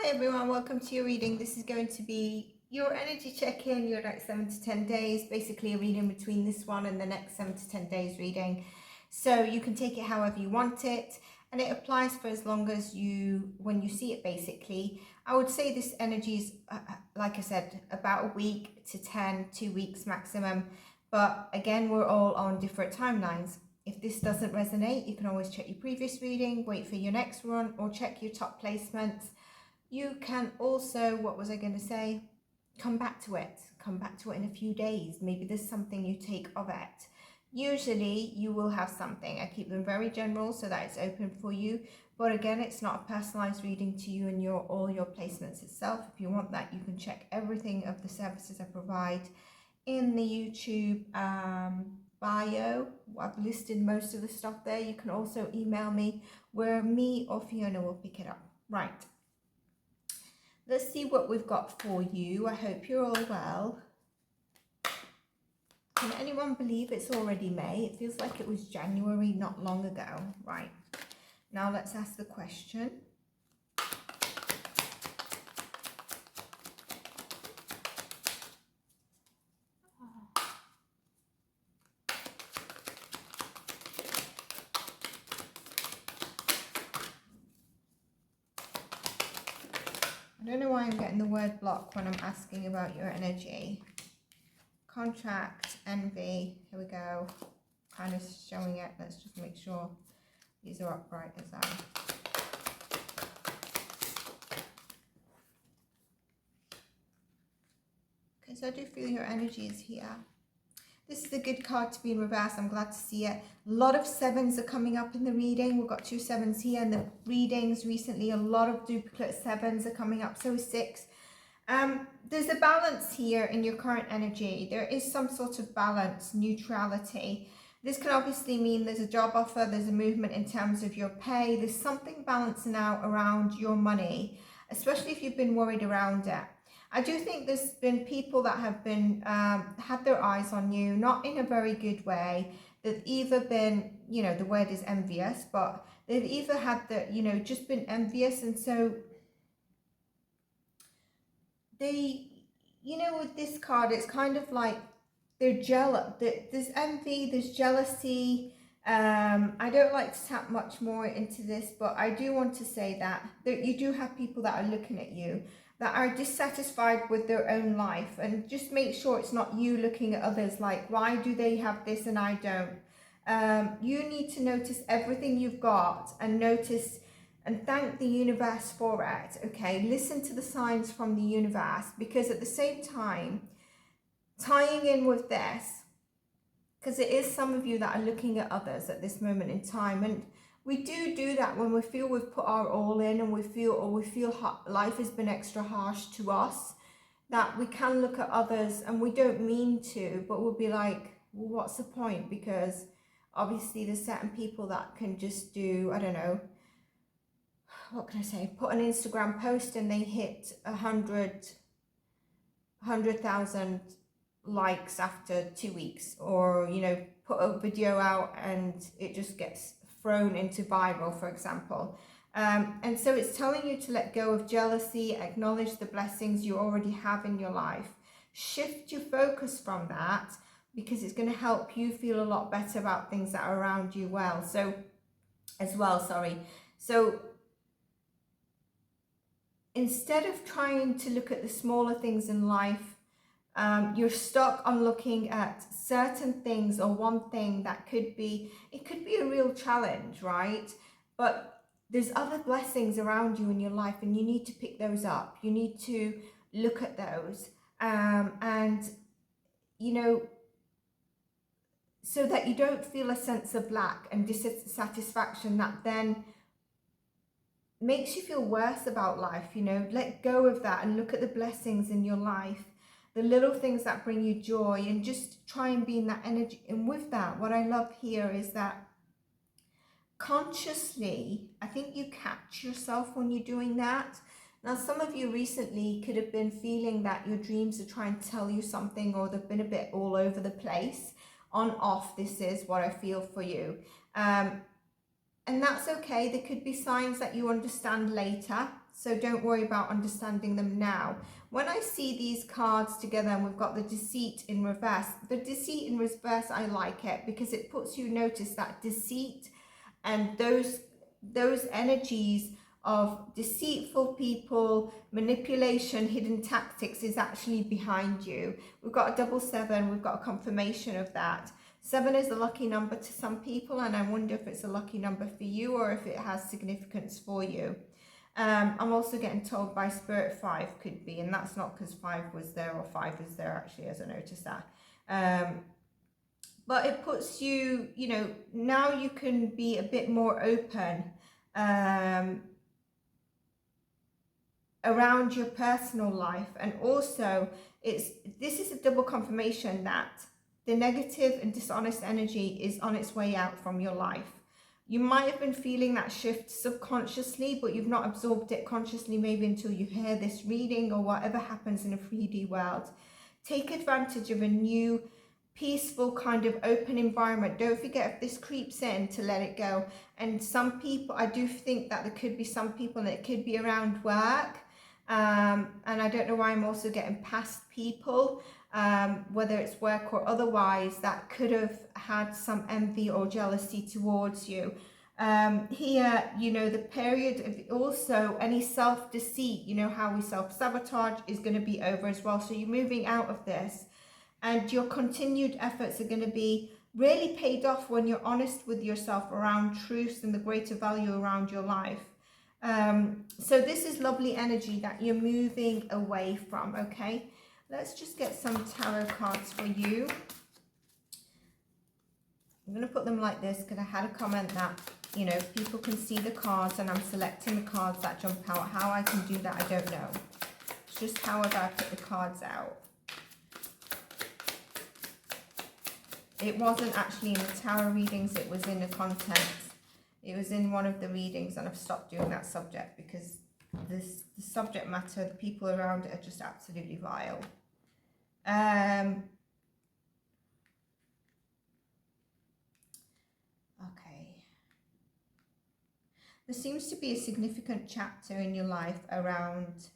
Hi everyone, welcome to your reading. This is going to be your energy check-in, your next 7 to 10 days, basically a reading between this one and the next 7 to 10 days reading. So you can take it however you want it, and it applies for as long as when you see it basically. I would say this energy is, like I said, about a week to 2 weeks maximum. But again, we're all on different timelines. If this doesn't resonate, you can always check your previous reading, wait for your next one, or check your top placements. You can also, what was I going to say? Come back to it in a few days. Maybe there's something you take of it. Usually you will have something. I keep them very general so that it's open for you. But again, it's not a personalized reading to you and all your placements itself. If you want that, you can check everything of the services I provide in the YouTube bio. I've listed most of the stuff there. You can also email me where me or Fiona will pick it up. Right. Let's see what we've got for you. I hope you're all well. Can anyone believe it's already May? It feels like it was January not long ago. Right. Now let's ask the question. I don't know why I'm getting the word block when I'm asking about your energy. Contract, envy, here we go. Kind of showing it. Let's just make sure these are upright as well. Okay, so I do feel your energy is here. This is a good card to be in reverse. I'm glad to see it. A lot of sevens are coming up in the reading. We've got 2 sevens here in the readings recently. A lot of duplicate sevens are coming up. So is 6. There's a balance here in your current energy. There is some sort of balance, neutrality. This can obviously mean there's a job offer, there's a movement in terms of your pay. There's something balancing out around your money, especially if you've been worried around it. I do think there's been people that have been had their eyes on you, not in a very good way. They've either been, you know, the word is envious, but they've either had the, you know, just been envious, and so they, you know, with this card, it's kind of like they're jealous. There's envy, there's jealousy. I don't like to tap much more into this, but I do want to say that you do have people that are looking at you that are dissatisfied with their own life, and just make sure it's not you looking at others like, why do they have this and I don't? You need to notice everything you've got and notice and thank the universe for it. Okay, listen to the signs from the universe, because at the same time, tying in with this, because it is some of you that are looking at others at this moment in time, and we do that when we feel we've put our all in, and we feel life has been extra harsh to us, that we can look at others, and we don't mean to, but we'll be like, well, what's the point? Because obviously there's certain people that can just do, I don't know, what can I say, put an Instagram post and they hit 100,000 likes after 2 weeks, or, you know, put a video out and it just gets thrown into viral, for example. And so it's telling you to let go of jealousy, acknowledge the blessings you already have in your life, shift your focus from that, because it's going to help you feel a lot better about things that are around you So instead of trying to look at the smaller things in life, you're stuck on looking at certain things or one thing that could be a real challenge, right? But there's other blessings around you in your life, and you need to pick those up. You need to look at those, and, you know, so that you don't feel a sense of lack and dissatisfaction that then makes you feel worse about life. You know, let go of that and look at the blessings in your life, the little things that bring you joy, and just try and be in that energy. And with that, what I love here is that consciously, I think you catch yourself when you're doing that. Now, some of you recently could have been feeling that your dreams are trying to tell you something, or they've been a bit all over the place. On, off, this is what I feel for you. And that's okay. There could be signs that you understand later. So don't worry about understanding them now. When I see these cards together and we've got the deceit in reverse, the deceit in reverse, I like it because it puts you notice that deceit and those energies of deceitful people, manipulation, hidden tactics is actually behind you. We've got a double 7, we've got a confirmation of that. 7 is a lucky number to some people, and I wonder if it's a lucky number for you or if it has significance for you. I'm also getting told by Spirit 5 could be, and that's not because 5 was there or 5 is there actually, as I noticed that. But it puts you, you know, now you can be a bit more open around your personal life. And also this is a double confirmation that the negative and dishonest energy is on its way out from your life. You might have been feeling that shift subconsciously, but you've not absorbed it consciously maybe until you hear this reading or whatever happens in a 3D world. Take advantage of a new, peaceful kind of open environment. Don't forget, if this creeps in, to let it go. And some people, I do think that there could be some people, and it could be around work. And I don't know why I'm also getting past people, whether it's work or otherwise, that could have had some envy or jealousy towards you. Here, you know, the period of also any self-deceit, you know, how we self-sabotage is going to be over as well. So you're moving out of this, and your continued efforts are going to be really paid off when you're honest with yourself around truths and the greater value around your life. So this is lovely energy that you're moving away from, okay? Let's just get some tarot cards for you. I'm going to put them like this because I had a comment that, you know, people can see the cards and I'm selecting the cards that jump out. How I can do that, I don't know. It's just however I put the cards out. It wasn't actually in the tarot readings, it was in the content. It was in one of the readings, and I've stopped doing that subject because the subject matter, the people around it are just absolutely vile. Okay. There seems to be a significant chapter in your life around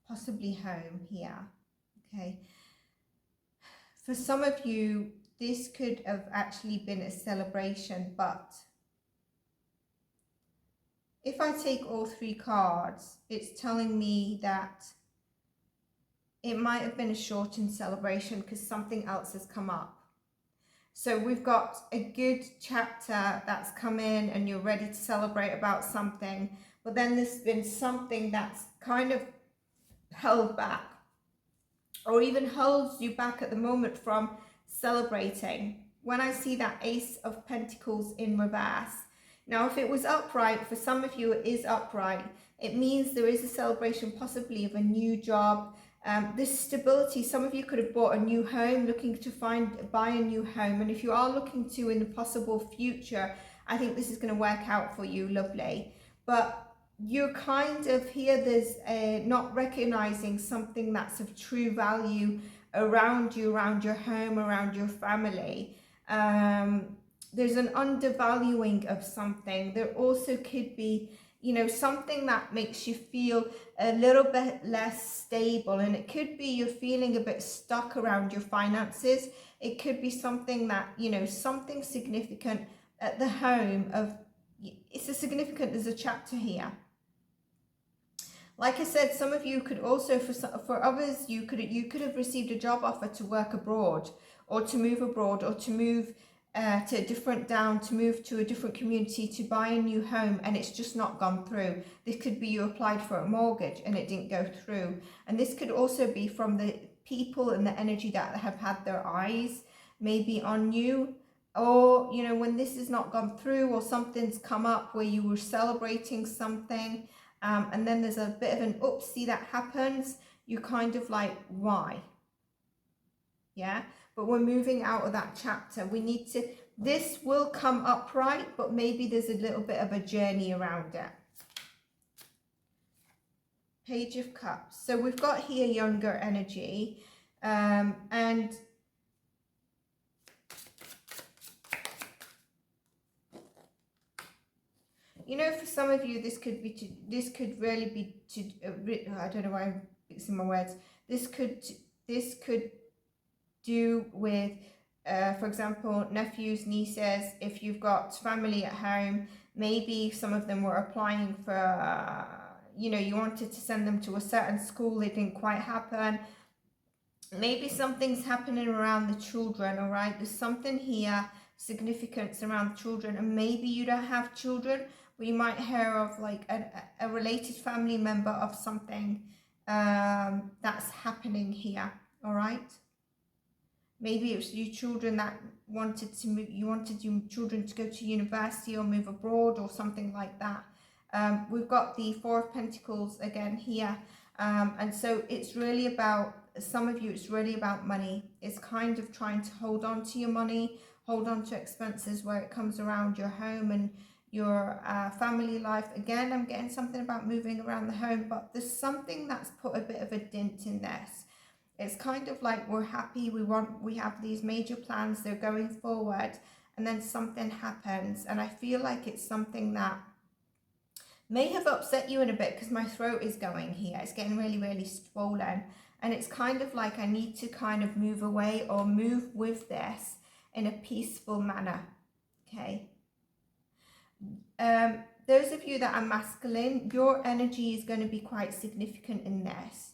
possibly home here. Okay. For some of you, this could have actually been a celebration, but if I take all 3 cards, it's telling me that it might have been a shortened celebration because something else has come up. So we've got a good chapter that's come in and you're ready to celebrate about something, but then there's been something that's kind of held back, or even holds you back at the moment from celebrating. When I see that Ace of Pentacles in reverse, now if it was upright, for some of you it is upright, it means there is a celebration possibly of a new job. This stability, some of you could have bought a new home, looking to buy a new home, and if you are looking to in the possible future, I think this is going to work out for you, lovely. But you're kind of here, there's not recognizing something that's of true value around you, around your home, around your family. There's an undervaluing of something. There also could be, you know, something that makes you feel a little bit less stable, and it could be you're feeling a bit stuck around your finances. It could be something that, you know, something significant at the home of, it's a significant, there's a chapter here. Like I said, some of you could also, for others, you could have received a job offer to work abroad, or to move abroad, or to move to a different to move to a different community, to buy a new home, and it's just not gone through. This could be you applied for a mortgage and it didn't go through. And this could also be from the people and the energy that have had their eyes maybe on you, or, you know, when this has not gone through, or something's come up where you were celebrating something, and then there's a bit of an oopsie that happens, you kind of like, why? Yeah, but we're moving out of that chapter. We need to, this will come upright, but maybe there's a little bit of a journey around it. Page of Cups. So we've got here younger energy, and You know, for some of you, this could really be I don't know why I'm fixing my words. This could do with, for example, nephews, nieces. If you've got family at home, maybe some of them were applying for, you know, you wanted to send them to a certain school, it didn't quite happen. Maybe something's happening around the children, all right? There's something here, significance around children, and maybe you don't have children, but you might hear of like a related family member of something that's happening here, all right? Maybe it was you children that wanted to move, you wanted your children to go to university or move abroad or something like that. We've got the Four of Pentacles again here. And so it's really about, some of you, it's really about money. It's kind of trying to hold on to your money, hold on to expenses where it comes around your home and your family life. Again, I'm getting something about moving around the home, but there's something that's put a bit of a dent in this. It's kind of like we're happy, we have these major plans, they're going forward, and then something happens, and I feel like it's something that may have upset you in a bit, because my throat is going here, it's getting really, really swollen, and it's kind of like I need to kind of move away or move with this in a peaceful manner, okay? Those of you that are masculine, your energy is going to be quite significant in this.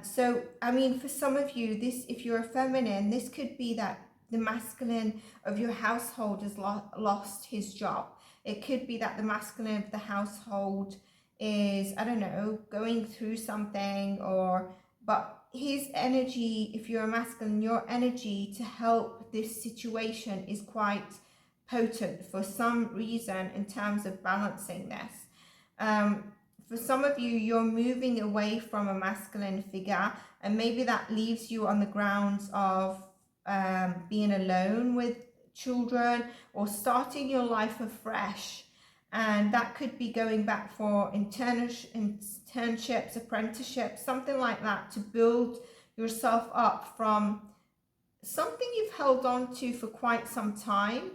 So, I mean, for some of you, this, if you're a feminine, this could be that the masculine of your household has lost his job. It could be that the masculine of the household is, I don't know, going through something, or, but his energy, if you're a masculine, your energy to help this situation is quite potent for some reason in terms of balancing this. For some of you, you're moving away from a masculine figure, and maybe that leaves you on the grounds of being alone with children or starting your life afresh. And that could be going back for internships, apprenticeships, something like that, to build yourself up from something you've held on to for quite some time,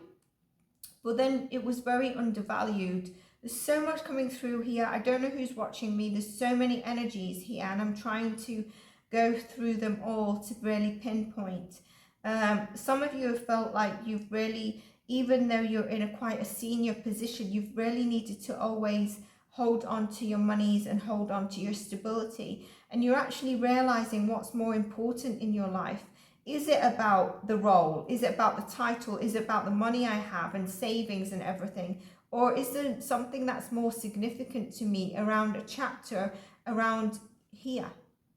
but then it was very undervalued. There's so much coming through here. I don't know who's watching me. There's so many energies here, and I'm trying to go through them all to really pinpoint. Some of you have felt like you've really, even though you're in quite a senior position, you've really needed to always hold on to your monies and hold on to your stability. And you're actually realizing what's more important in your life. Is it about the role? Is it about the title? Is it about the money I have and savings and everything? Or is there something that's more significant to me around a chapter around here,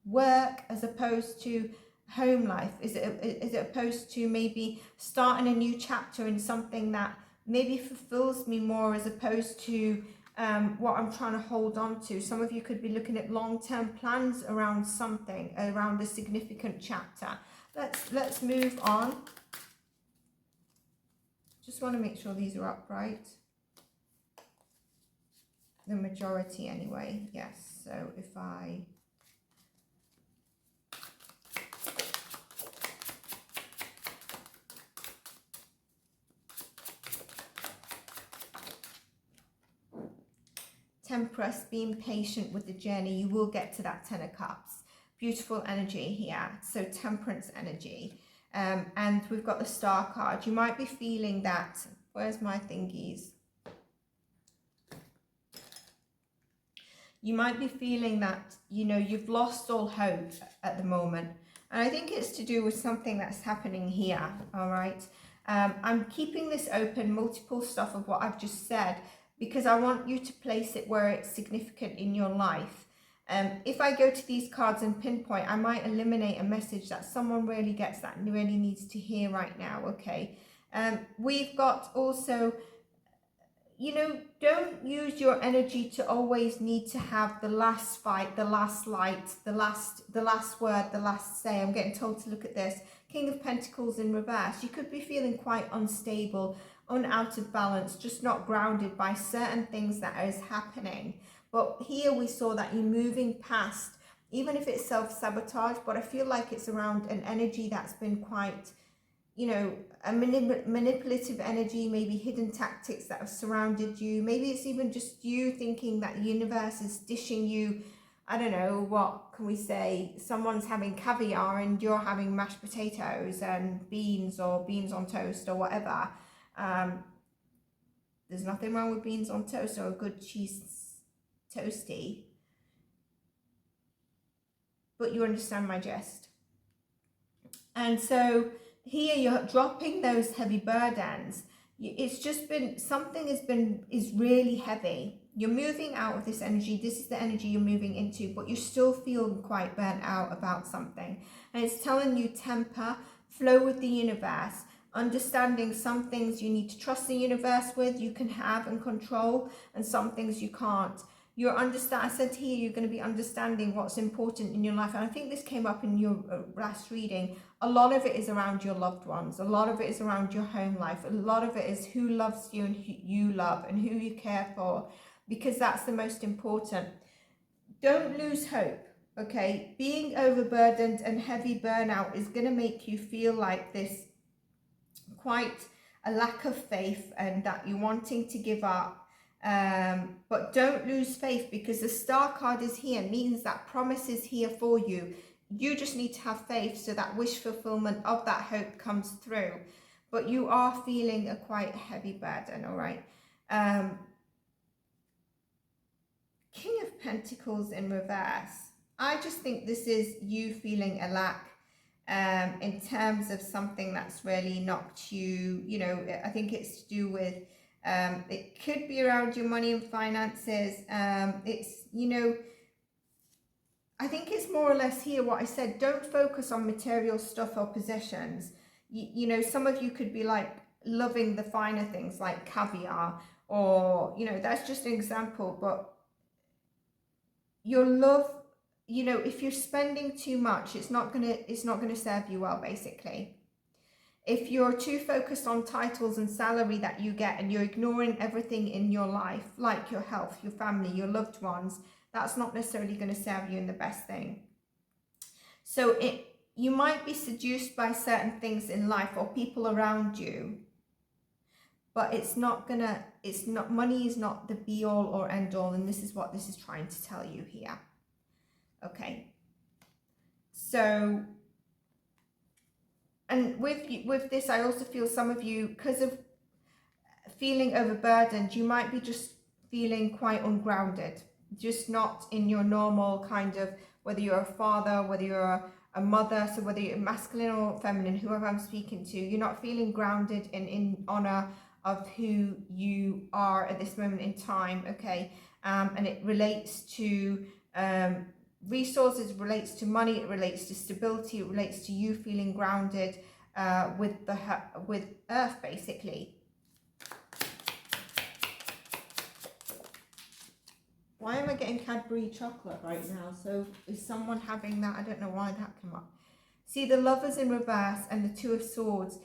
work, as opposed to home life? Is it opposed to maybe starting a new chapter in something that maybe fulfills me more, as opposed to what I'm trying to hold on to? Some of you could be looking at long-term plans around something, around a significant chapter. Let's move on. Just want to make sure these are upright. The majority anyway, yes. So if I Temperance, being patient with the journey, you will get to that 10 of Cups. Beautiful energy here. So temperance energy. And we've got the Star card. You might be feeling that, where's my thingies? You might be feeling that, you know, you've lost all hope at the moment. And I think it's to do with something that's happening here, all right? I'm keeping this open, multiple stuff of what I've just said, because I want you to place it where it's significant in your life. If I go to these cards and pinpoint, I might eliminate a message that someone really gets, that really needs to hear right now, okay? We've got also, you know, don't use your energy to always need to have the last fight, the last light, the last word, the last say. I'm getting told to look at this. King of Pentacles in reverse. You could be feeling quite unstable, out of balance, just not grounded by certain things that is happening. But here we saw that you're moving past, even if it's self-sabotage, but I feel like it's around an energy that's been quite, a manipulative energy, maybe hidden tactics that have surrounded you. Maybe it's even just you thinking that the universe is dishing you, I don't know, what can we say? Someone's having caviar and you're having mashed potatoes and beans, or beans on toast, or whatever. There's nothing wrong with beans on toast or a good cheese toasty. But you understand my gist. And so here you're dropping those heavy burdens. It's just been, something is really heavy. You're moving out of this energy. This is the energy you're moving into, but you're still feeling quite burnt out about something. And it's telling you temper, flow with the universe, understanding some things you need to trust the universe with, you can have and control, and some things you can't. I said here, you're going to be understanding what's important in your life. And I think this came up in your last reading. A lot of it is around your loved ones. A lot of it is around your home life. A lot of it is who loves you and who you love and who you care for, because that's the most important. Don't lose hope, okay? Being overburdened and heavy burnout is going to make you feel like this, quite a lack of faith, and that you're wanting to give up. But don't lose faith, because the Star card is here, means that promise is here for you. You just need to have faith so that wish fulfillment of that hope comes through. But you are feeling a quite heavy burden, all right? King of Pentacles in reverse. I just think this is you feeling a lack in terms of something that's really knocked you, I think it's to do with, it could be around your money and finances. It's, I think it's more or less here what I said. Don't focus on material stuff or possessions. Some of you could be like loving the finer things like caviar, or, that's just an example. But your love, if you're spending too much, it's not gonna serve you well, basically. If you're too focused on titles and salary that you get, and you're ignoring everything in your life, like your health, your family, your loved ones, that's not necessarily going to serve you in the best thing. So you might be seduced by certain things in life or people around you, but money is not the be all or end all, and this is what this is trying to tell you here. Okay. So, and with this, I also feel some of you, because of feeling overburdened, you might be just feeling quite ungrounded, just not in your normal kind of, whether you're a father, whether you're a mother, so whether you're masculine or feminine, whoever I'm speaking to, you're not feeling grounded in honor of who you are at this moment in time, okay? And it relates to resources, relates to money, it relates to stability, it relates to you feeling grounded with Earth, basically. Why am I getting Cadbury chocolate right now? So is someone having that? I don't know why that came up. See the Lovers in reverse and the Two of Swords.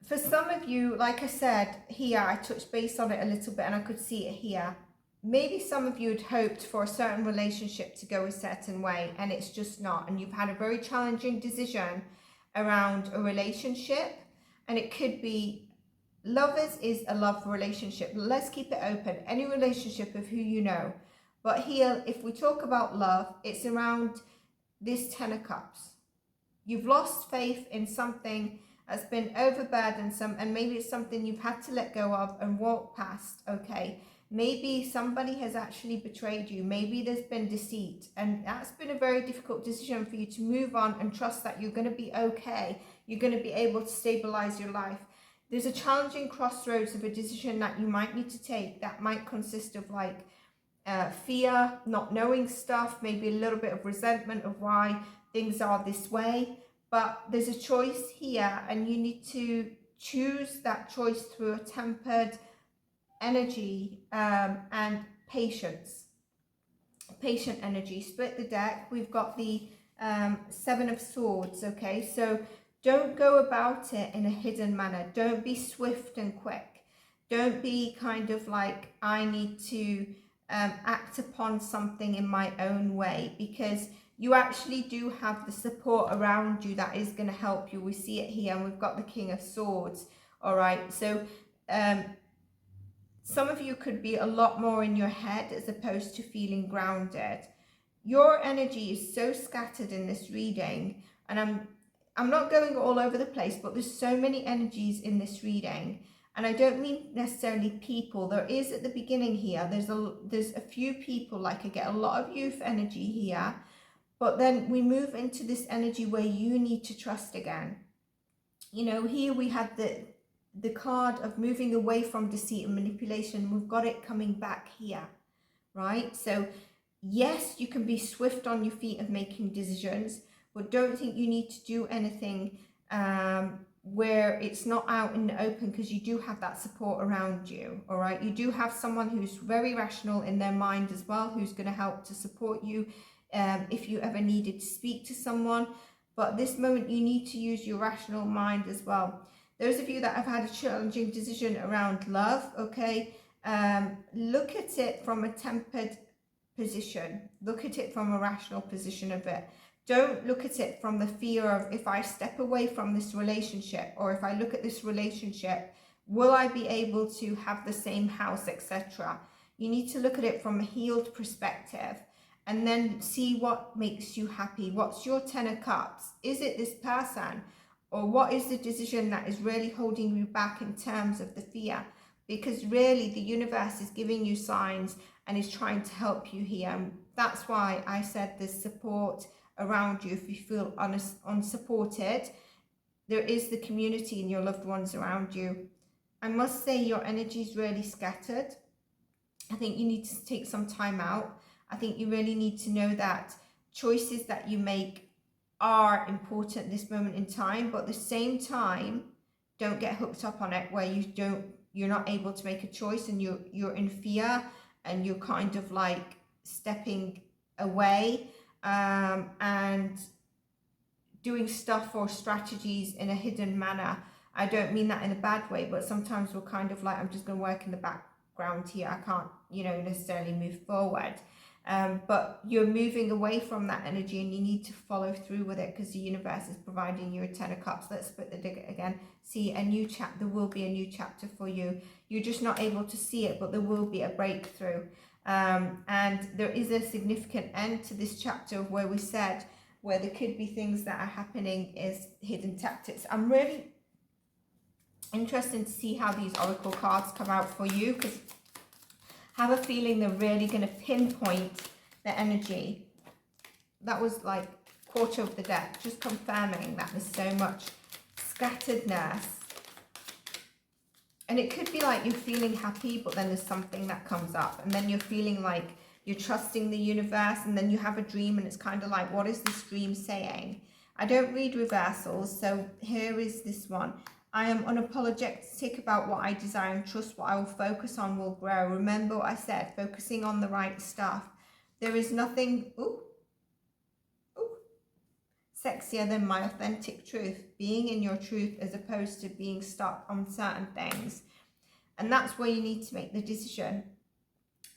For some of you, like I said here, I touched base on it a little bit and I could see it here. Maybe some of you had hoped for a certain relationship to go a certain way, and it's just not. And you've had a very challenging decision around a relationship, and it could be lovers is a love relationship. Let's keep it open. Any relationship of who you know. But here, if we talk about love, it's around this Ten of Cups. You've lost faith in something that's been overburdensome, and maybe it's something you've had to let go of and walk past, okay? Maybe somebody has actually betrayed you. Maybe there's been deceit, and that's been a very difficult decision for you to move on and trust that you're going to be okay. You're going to be able to stabilize your life. There's a challenging crossroads of a decision that you might need to take that might consist of like fear, not knowing stuff, maybe a little bit of resentment of why things are this way. But there's a choice here, and you need to choose that choice through a tempered energy and patience. Patient energy. Split the deck. We've got the Seven of Swords, okay? So don't go about it in a hidden manner. Don't be swift and quick. Don't be kind of like, I need to act upon something in my own way, because you actually do have the support around you that is going to help you. We see it here, and we've got the King of Swords. All right, so some of you could be a lot more in your head as opposed to feeling grounded. Your energy is so scattered in this reading, and I'm not going all over the place, but there's so many energies in this reading. And I don't mean necessarily people. There is at the beginning here, there's a few people, like I get a lot of youth energy here, but then we move into this energy where you need to trust again. You know, here we had the card of moving away from deceit and manipulation. We've got it coming back here, right? So yes, you can be swift on your feet of making decisions, but don't think you need to do anything where it's not out in the open, because you do have that support around you. All right, you do have someone who's very rational in their mind as well, who's going to help to support you if you ever needed to speak to someone. But at this moment, you need to use your rational mind as well. Those of you that have had a challenging decision around love, okay, look at it from a tempered position. Look at it from a rational position of it. Don't look at it from the fear of, if I step away from this relationship, or if I look at this relationship, will I be able to have the same house, etc. You need to look at it from a healed perspective, and then see what makes you happy. What's your 10 of Cups? Is it this person? Or what is the decision that is really holding you back in terms of the fear? Because really the universe is giving you signs and is trying to help you here. And that's why I said there's support around you. If you feel unsupported, there is the community and your loved ones around you. I must say your energy is really scattered. I think you need to take some time out. I think you really need to know that choices that you make are important at this moment in time, but at the same time, don't get hooked up on it where you're not able to make a choice, and you're in fear, and you're kind of like stepping away and doing stuff or strategies in a hidden manner. I don't mean that in a bad way, but sometimes we're kind of like, I'm just going to work in the background here. I can't, necessarily move forward. But you're moving away from that energy, and you need to follow through with it, because the universe is providing you a 10 of Cups. Let's split the deck again. See, a new chapter. There will be a new chapter for you. You're just not able to see it, but there will be a breakthrough. And there is a significant end to this chapter of where we said, where there could be things that are happening is hidden tactics. I'm really interested to see how these oracle cards come out for you, because I have a feeling they're really going to pinpoint the energy. That was like quarter of the deck, just confirming that there's so much scatteredness. And it could be like you're feeling happy, but then there's something that comes up, and then you're feeling like you're trusting the universe, and then you have a dream, and it's kind of like, what is this dream saying? I don't read reversals, so here is this one. I am unapologetic about what I desire and trust what I will focus on will grow. Remember what I said, focusing on the right stuff. There is nothing sexier than my authentic truth, being in your truth as opposed to being stuck on certain things. And that's where you need to make the decision.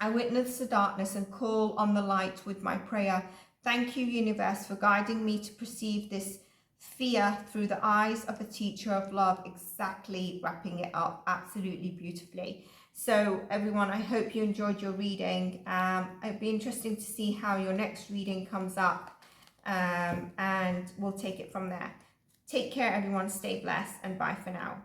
I witness the darkness and call on the light with my prayer. Thank you, universe, for guiding me to perceive this fear through the eyes of a teacher of love. Exactly, wrapping it up absolutely beautifully. So everyone, I hope you enjoyed your reading. It'd be interesting to see how your next reading comes up, and we'll take it from there. Take care, everyone. Stay blessed, and bye for now.